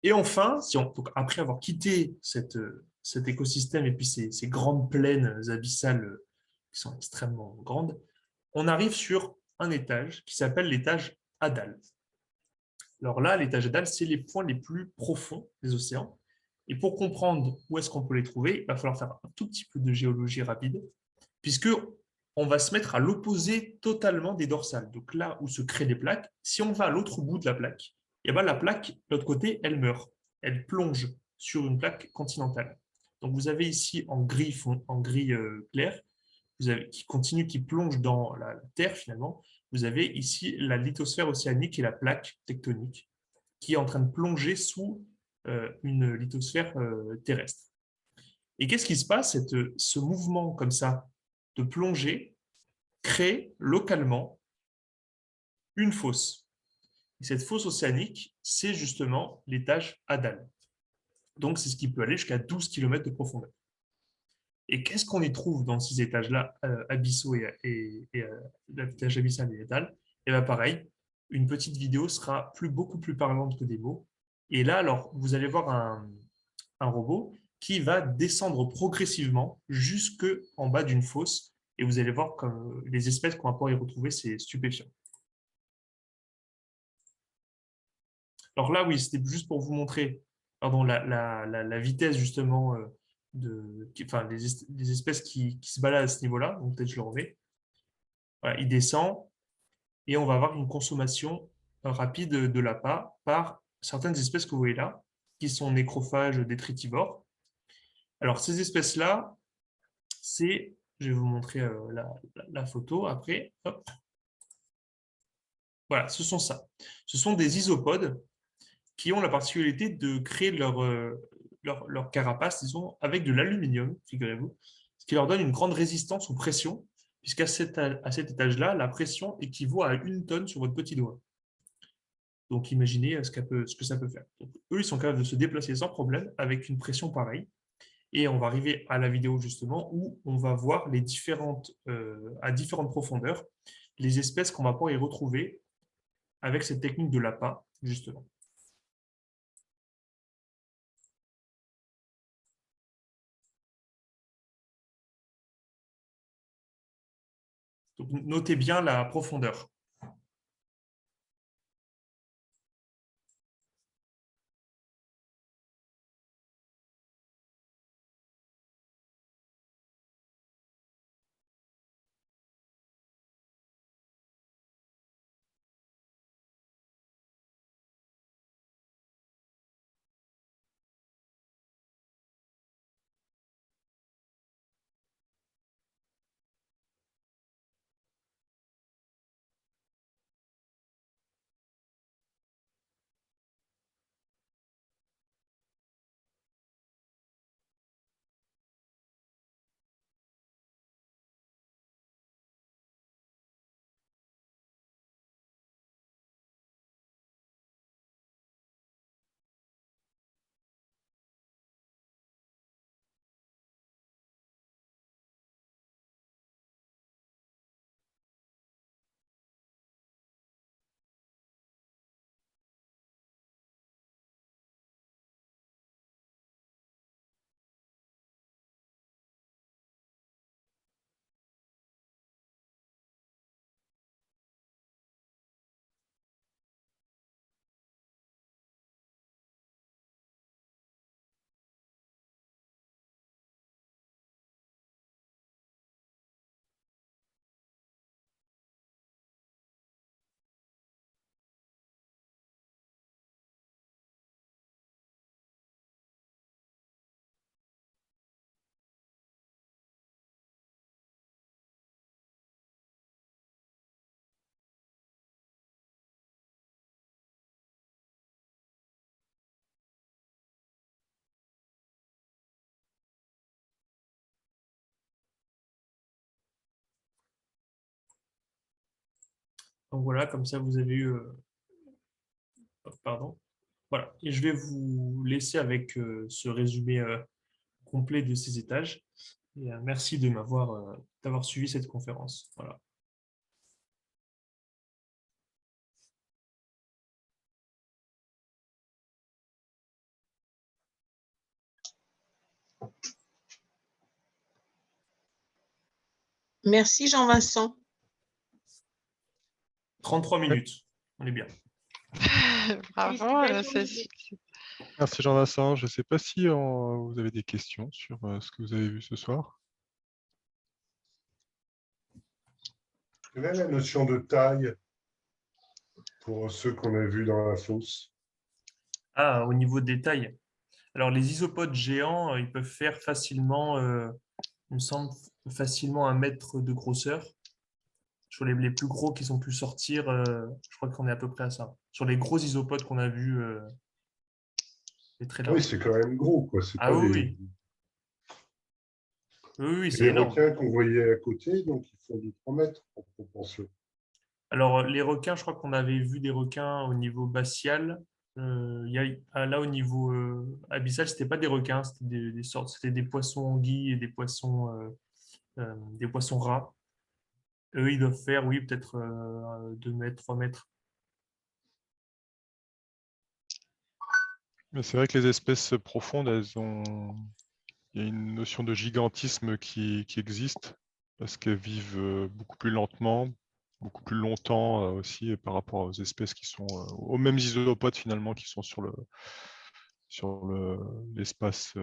Et enfin, donc après avoir quitté cet écosystème et puis ces grandes plaines abyssales qui sont extrêmement grandes, on arrive sur un étage qui s'appelle l'étage Hadal. Alors là, l'étage Hadal, c'est les points les plus profonds des océans. Et pour comprendre où est-ce qu'on peut les trouver, il va falloir faire un tout petit peu de géologie rapide, puisque on va se mettre à l'opposé totalement des dorsales. Donc là où se créent les plaques, si on va à l'autre bout de la plaque, et bien la plaque, de l'autre côté, elle meurt. Elle plonge sur une plaque continentale. Donc vous avez ici en gris clair, qui continue, qui plonge dans la Terre finalement. Vous avez ici la lithosphère océanique et la plaque tectonique qui est en train de plonger sous une lithosphère terrestre. Et qu'est-ce qui se passe? Ce mouvement comme ça de plongée crée localement une fosse. Et cette fosse océanique, c'est justement l'étage Hadal. Donc, c'est ce qui peut aller jusqu'à 12 km de profondeur. Et qu'est-ce qu'on y trouve dans ces étages-là, abyssaux et l'étage abyssal et Hadal? Et bien pareil, une petite vidéo sera beaucoup plus parlante que des mots. Et là, alors, vous allez voir un robot qui va descendre progressivement jusque en bas d'une fosse. Et vous allez voir comme les espèces qu'on va pouvoir y retrouver, c'est stupéfiant. Alors là, oui, c'était juste pour vous montrer pardon, la vitesse justement des espèces qui se baladent à ce niveau-là. Donc peut-être je le remets. Voilà, il descend et on va avoir une consommation rapide de l'appât par certaines espèces que vous voyez là, qui sont nécrophages, détritivores. Alors ces espèces-là, je vais vous montrer la photo après. Hop. Voilà, ce sont ça. Ce sont des isopodes qui ont la particularité de créer leur carapace, disons, avec de l'aluminium, figurez-vous, ce qui leur donne une grande résistance aux pressions, puisqu'à à cet étage-là, la pression équivaut à 1 tonne sur votre petit doigt. Donc imaginez ce que ça peut faire. Donc, eux, ils sont capables de se déplacer sans problème avec une pression pareille. Et on va arriver à la vidéo justement où on va voir à différentes profondeurs les espèces qu'on va pouvoir y retrouver avec cette technique de l'appât, justement. Donc, notez bien la profondeur. Donc voilà, comme ça vous avez eu... pardon. Voilà. Et je vais vous laisser avec ce résumé complet de ces étages. Et, merci d'avoir suivi cette conférence. Voilà. Merci Jean-Vincent. 33 minutes. On est bien. Bravo, Merci Jean-Vincent. Je ne sais pas si vous avez des questions sur ce que vous avez vu ce soir. Quelle est la notion de taille pour ceux qu'on a vus dans la fosse? Ah, au niveau des tailles. Alors, les isopodes géants, ils peuvent faire facilement, il me semble, facilement 1 mètre de grosseur. Sur les plus gros qui ont pu sortir, je crois qu'on est à peu près à ça. Sur les gros isopodes qu'on a vus, c'est très Oui, large. c'est quand même gros, quoi. C'est Ah pas oui, des... oui. Oui, oui, Et c'est les énorme. requins qu'on voyait à côté, donc ils font du 3 mètres en proportion. Alors, les requins, je crois qu'on avait vu des requins au niveau abyssal. Là, au niveau abyssal, c'était pas des requins, c'était des sortes, c'était des poissons anguilles et des poissons rats. Eux, ils doivent faire, oui, peut-être 2 mètres, 3 mètres. Mais c'est vrai que les espèces profondes, il y a une notion de gigantisme qui existe parce qu'elles vivent beaucoup plus lentement, beaucoup plus longtemps aussi par rapport aux espèces qui sont aux mêmes isopodes finalement qui sont sur l'espace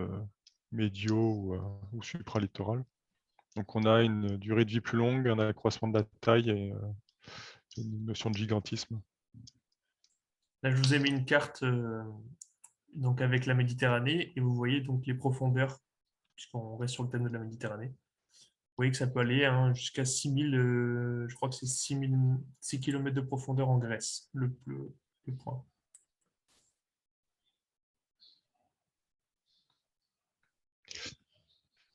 médio ou supralittoral. Donc on a une durée de vie plus longue, un accroissement de la taille et une notion de gigantisme. Là, je vous ai mis une carte donc avec la Méditerranée et vous voyez donc les profondeurs, puisqu'on reste sur le thème de la Méditerranée. voyez que ça peut aller hein, jusqu'à 6000, je crois que c'est 6 km de profondeur en Grèce, le point.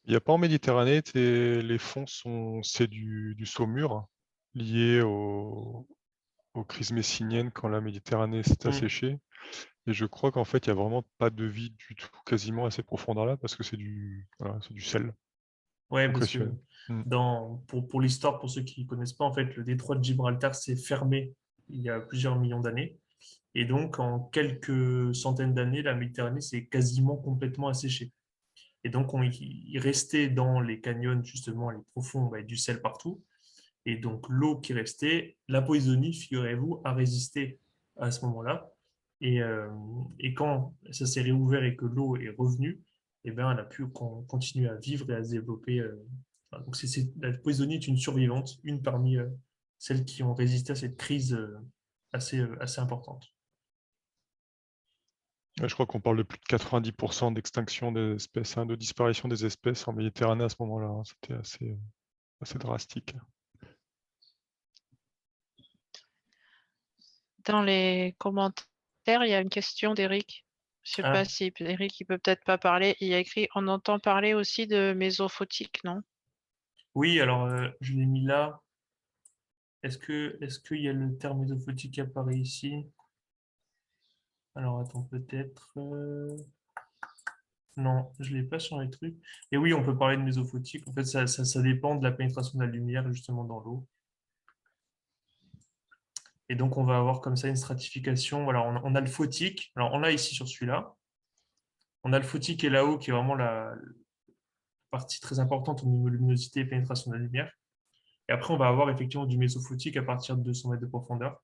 Il n'y a pas en Méditerranée, les fonds c'est du saumur lié aux crises messiniennes quand la Méditerranée s'est asséchée. Et je crois qu'en fait, il n'y a vraiment pas de vie du tout, quasiment à cette profondeur-là, parce que c'est c'est du sel. Ouais, parce que Impressionnant. pour l'histoire, pour ceux qui ne connaissent pas, en fait, le détroit de Gibraltar s'est fermé il y a plusieurs millions d'années. Et donc, en quelques centaines d'années, la Méditerranée s'est quasiment complètement asséchée. Et donc, il restait dans les canyons, justement, les profonds, bah, du sel partout. Et donc, l'eau qui restait, la Polyzonie, figurez-vous, a résisté à ce moment-là. Et quand ça s'est réouvert et que l'eau est revenue, eh bien, elle a pu continuer à vivre et à se développer. Voilà. Donc, la Polyzonie est une survivante, une parmi celles qui ont résisté à cette crise assez importante. Ouais, je crois qu'on parle de plus de 90% d'extinction des espèces, de disparition des espèces en Méditerranée à ce moment-là. C'était assez drastique. Dans les commentaires, il y a une question d'Eric. Je sais Ah, pas si Eric, il peut peut-être pas parler. Il y a écrit, on entend parler aussi de mésophotique, non? oui, alors je l'ai mis là. Est-ce qu'il y a le terme mésophotique qui apparaît ici? Alors attends, peut-être. Non, je ne l'ai pas sur les trucs. Et oui, on peut parler de mésophotique. En fait, ça dépend de la pénétration de la lumière justement dans l'eau. Et donc, on va avoir comme ça une stratification. Voilà, on a le photique. Alors, on l'a ici sur celui-là. On a le photique qui est là-haut, qui est vraiment la partie très importante au niveau de luminosité et pénétration de la lumière. Et après, on va avoir effectivement du mésophotique à partir de 200 mètres de profondeur.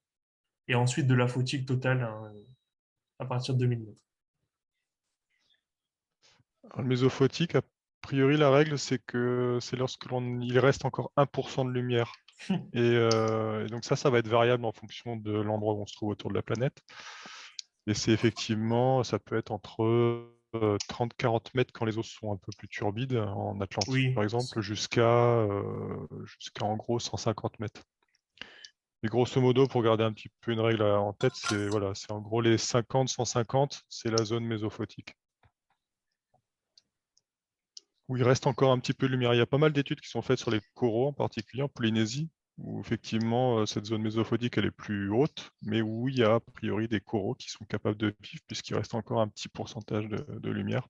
Et ensuite, de la photique totale hein, à partir de 2000 mètres. Alors, le mésophotique, a priori, la règle, c'est que c'est lorsque il reste encore 1% de lumière. Et donc ça va être variable en fonction de l'endroit où on se trouve autour de la planète. Et c'est effectivement, ça peut être entre 30-40 mètres quand les eaux sont un peu plus turbides, en Atlantique Oui, par exemple, jusqu'à en gros 150 mètres. Et grosso modo, pour garder un petit peu une règle en tête, c'est voilà, c'est en gros les 50-150, c'est la zone mésophotique, où il reste encore un petit peu de lumière. Il y a pas mal d'études qui sont faites sur les coraux, en particulier en Polynésie, où effectivement cette zone mésophotique elle est plus haute, mais où il y a a priori des coraux qui sont capables de vivre, puisqu'il reste encore un petit pourcentage de lumière.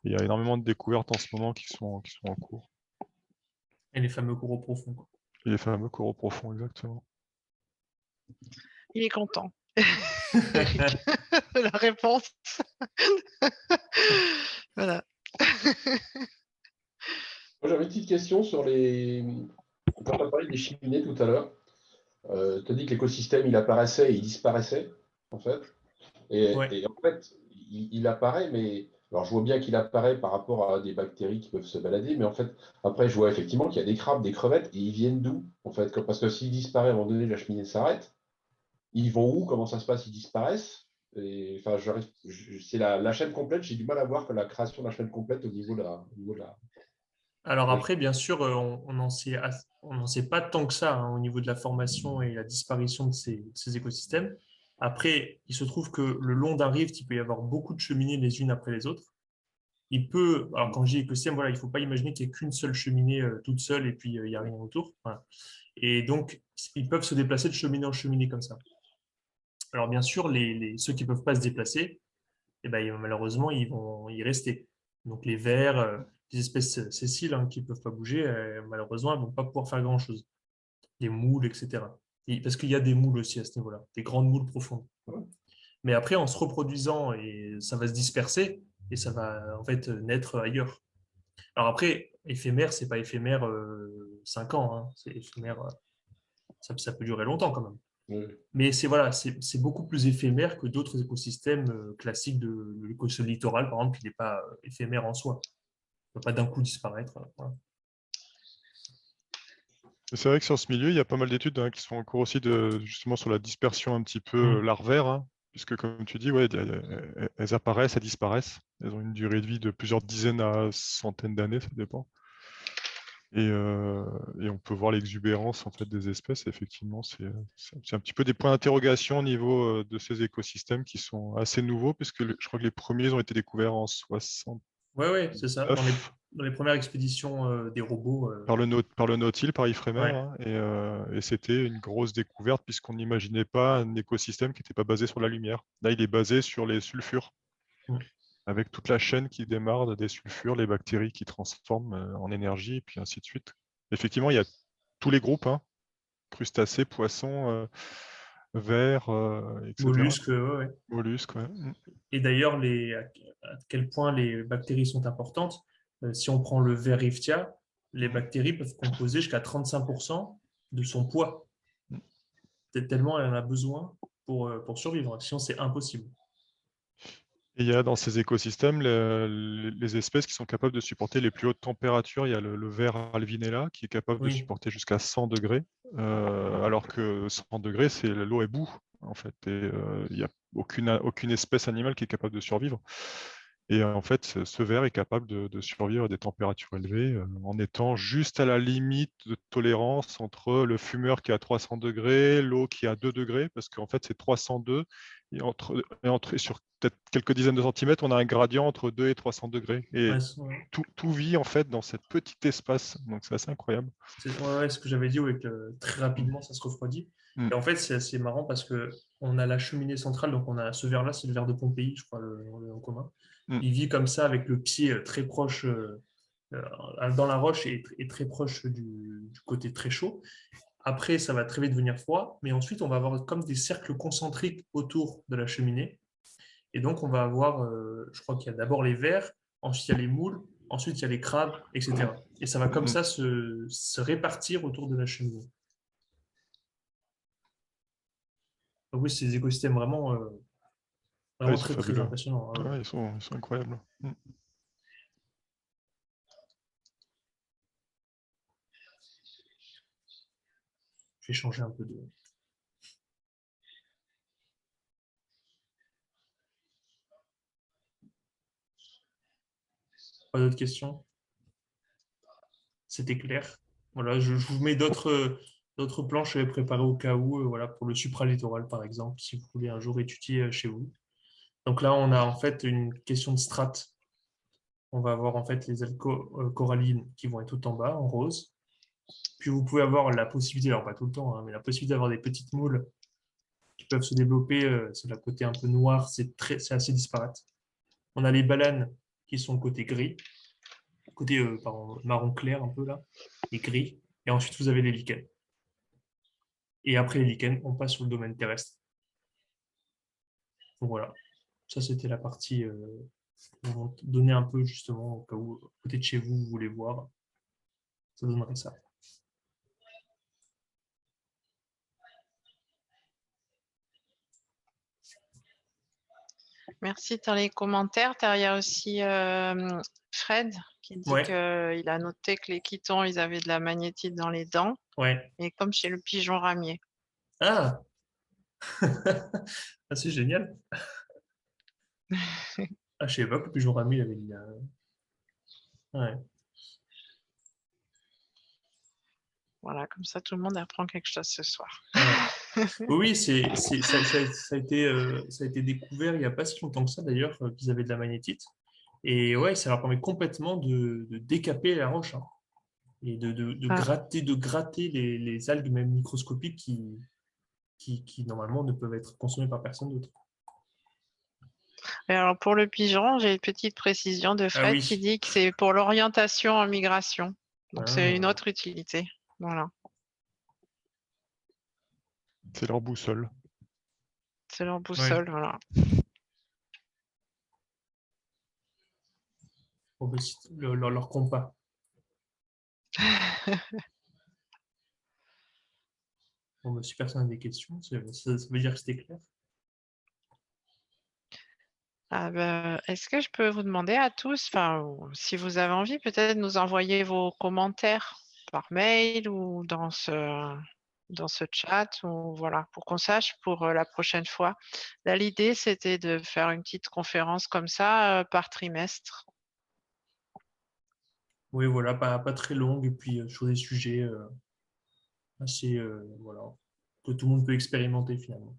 Et il y a énormément de découvertes en ce moment qui sont en cours. et les fameux coraux profonds, quoi. Et les fameux coraux profonds, exactement. Il est content. Eric, la réponse. Voilà. Moi, j'avais une petite question sur les. Quand tu as parlé des cheminées tout à l'heure, tu as dit que l'écosystème il apparaissait et il disparaissait, en fait. Ouais. Et en fait, il apparaît, mais. Alors, je vois bien qu'il apparaît par rapport à des bactéries qui peuvent se balader, mais en fait, après, je vois effectivement qu'il y a des crabes, des crevettes, et ils viennent d'où, en fait? Parce que s'ils disparaissent, à un moment donné, la cheminée s'arrête. Ils vont où? Comment ça se passe? Ils disparaissent? Et, enfin, c'est la chaîne complète. J'ai du mal à voir que la création de la chaîne complète au niveau de la. Alors après, bien sûr, on n'en sait pas tant que ça hein, au niveau de la formation et la disparition de ces écosystèmes. Après, il se trouve que le long d'un rift, il peut y avoir beaucoup de cheminées les unes après les autres. Alors quand je dis écosystème, voilà, il ne faut pas imaginer qu'il n'y ait qu'une seule cheminée toute seule et puis il n'y a rien autour. Voilà. Et donc, ils peuvent se déplacer de cheminée en cheminée comme ça. Alors bien sûr, ceux qui ne peuvent pas se déplacer, eh ben, malheureusement, ils vont y rester. Donc les vers, les espèces sessiles hein, qui ne peuvent pas bouger, malheureusement, elles ne vont pas pouvoir faire grand-chose. Les moules, etc. Parce qu'il y a des moules aussi à ce niveau-là, des grandes moules profondes. Mais après, en se reproduisant, et ça va se disperser et ça va en fait naître ailleurs. Alors après, éphémère, c'est pas éphémère 5 ans, hein. C'est éphémère, ça peut durer longtemps quand même. Mais c'est beaucoup plus éphémère que d'autres écosystèmes classiques de l'écosystème littoral, par exemple, il n'est pas éphémère en soi. Il ne peut pas d'un coup disparaître. Voilà. C'est vrai que sur ce milieu, il y a pas mal d'études qui sont en cours aussi justement sur la dispersion un petit peu Mm. larvaire, puisque comme tu dis, ouais, elles apparaissent, elles disparaissent. Elles ont une durée de vie de plusieurs dizaines à centaines d'années, ça dépend. Et on peut voir l'exubérance en fait, des espèces. Effectivement, c'est un petit peu des points d'interrogation au niveau de ces écosystèmes qui sont assez nouveaux, puisque je crois que les premiers ont été découverts en 69 Ouais, c'est ça. Dans les premières expéditions des robots. par le Nautil, par Ifremer, Ouais. hein, et c'était une grosse découverte puisqu'on n'imaginait pas un écosystème qui n'était pas basé sur la lumière. Là, il est basé sur les sulfures, Mm. avec toute la chaîne qui démarre des sulfures, les bactéries qui transforment en énergie, et puis ainsi de suite. Effectivement, il y a tous les groupes, hein, crustacés, poissons, vers, etc. Mollusques, ouais. Mollusques, ouais. Et d'ailleurs, à quel point les bactéries sont importantes. Si on prend le ver riftia, les Mhm. bactéries peuvent composer jusqu'à 35% de son poids. Mhm. Tellement elle en a besoin pour survivre. Sinon, c'est impossible. Et il y a dans ces écosystèmes les espèces qui sont capables de supporter les plus hautes températures. Il y a le ver alvinella qui est capable de Oui, supporter jusqu'à 100 degrés, alors que 100 degrés, c'est l'eau est boue, en fait. Et il n'y a aucune espèce animale qui est capable de survivre. Et en fait, ce ver est capable de survivre à des températures élevées en étant juste à la limite de tolérance entre le fumeur qui est à 300 degrés, l'eau qui est à 2 degrés, parce qu'en fait, c'est 302. Et sur peut-être quelques dizaines de centimètres, on a un gradient entre 2 et 300 degrés. Et ouais, tout vit en fait dans cet petit espace. Donc c'est assez incroyable. ouais, ce que j'avais dit, ouais, que très Mm. rapidement, ça se refroidit. Mm. Et en fait, c'est assez marrant parce que on a la cheminée centrale, donc on a ce ver-là, c'est le ver de Pompéi, je crois, le en commun. Mm. Il vit comme ça avec le pied très proche dans la roche et très proche du côté très chaud. Après, ça va très vite devenir froid, mais ensuite, on va avoir comme des cercles concentriques autour de la cheminée. Et donc, on va avoir, je crois qu'il y a d'abord les vers, ensuite il y a les moules, ensuite il y a les crabes, etc. Et ça va comme Mm. ça se répartir autour de la cheminée. Donc oui, c'est des écosystèmes Ah, vraiment ils sont très, très fabuleux. impressionnants. Ah ouais, ils sont incroyables. Mm. Je vais changer un peu de... Pas d'autres questions? C'était clair. Voilà, je vous mets d'autres plans que je vais préparer au cas où, voilà, pour le supralittoral, par exemple, si vous voulez un jour étudier chez vous. Donc là, on a en fait une question de strates. On va avoir en fait les algues corallines qui vont être tout en bas, en rose. Puis vous pouvez avoir la possibilité, alors pas tout le temps, hein, mais la possibilité d'avoir des petites moules qui peuvent se développer sur le côté un peu noir, c'est assez disparate. On a les baleines qui sont côté gris, côté pardon, marron clair un peu là, et gris. Et ensuite, vous avez les lichens. Et après les lichens, on passe sur le domaine terrestre. Donc voilà, ça c'était la partie pour vous donner un peu justement au cas où, à côté de chez vous, vous voulez voir, ça donnerait ça. Merci. Dans les commentaires, il y a aussi Fred qui dit Ouais, qu'il a noté que les chitons, ils avaient de la magnétite dans les dents, ouais. et comme chez le pigeon ramier. Ah, ah c'est génial. Ah, je savais pas que le pigeon rami il avait dit. Ouais. Voilà, comme ça, tout le monde apprend quelque chose ce soir. Ouais. Oui, ça a été découvert il n'y a pas si longtemps que ça d'ailleurs, qu'ils avaient de la magnétite. Et ouais, ça leur permet complètement de décaper la roche hein, et Ah. de gratter les algues même microscopiques qui normalement ne peuvent être consommées par personne d'autre. Et alors, pour le pigeon, j'ai une petite précision de Ah Fred qui oui. dit que c'est pour l'orientation en migration. Donc, c'est une Ah, autre utilité. Voilà, C'est leur boussole. c'est leur ouais. boussole. Voilà. Bon, bah, leur compas. Bon, bah, si personne n'a des questions, ça veut dire que c'était clair. Ah ben, est-ce que je peux vous demander à tous, si vous avez envie, peut-être nous envoyer vos commentaires par mail ou dans ce chat, ou voilà, pour qu'on sache pour la prochaine fois. Là, l'idée, c'était de faire une petite conférence comme ça par trimestre. Oui, voilà, pas très longue, et puis sur des sujets assez, voilà, que tout le monde peut expérimenter finalement.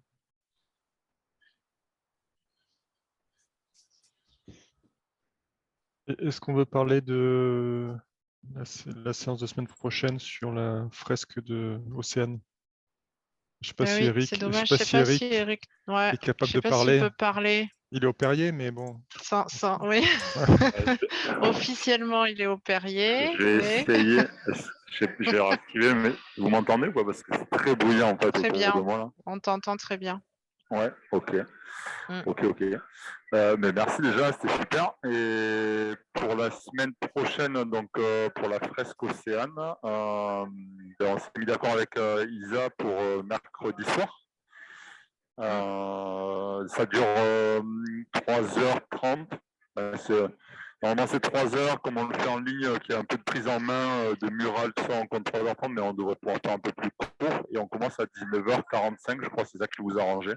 Est-ce qu'on veut parler de la séance de semaine prochaine sur la fresque de Océane? Je sais pas si Oui, c'est Eric, je sais dommage. Je pas sais si pas si Eric Eric, ouais, est je capable sais de pas s'il parler. peut parler Il est au Perrier, mais bon. oui. Officiellement, il est au Perrier, Je vais mais essayer. Je vais réactiver, mais vous m'entendez ou pas? Parce que c'est très bruyant en fait très autour de bien. moi là. On t'entend très bien. Ouais, ok. Mm. Ok. Mais merci déjà, c'était super. Et pour la semaine prochaine, donc pour la fresque Océane, on s'est mis d'accord avec Isa pour mercredi soir. Ça dure 3h30. Normalement, c'est 3 heures, comme on le fait en ligne, qu'il y a un peu de prise en main de mural, tout ça, en compte 3h30, mais on devrait pouvoir faire un peu plus court. Et on commence à 19h45, je crois, c'est ça qui vous arrangeait.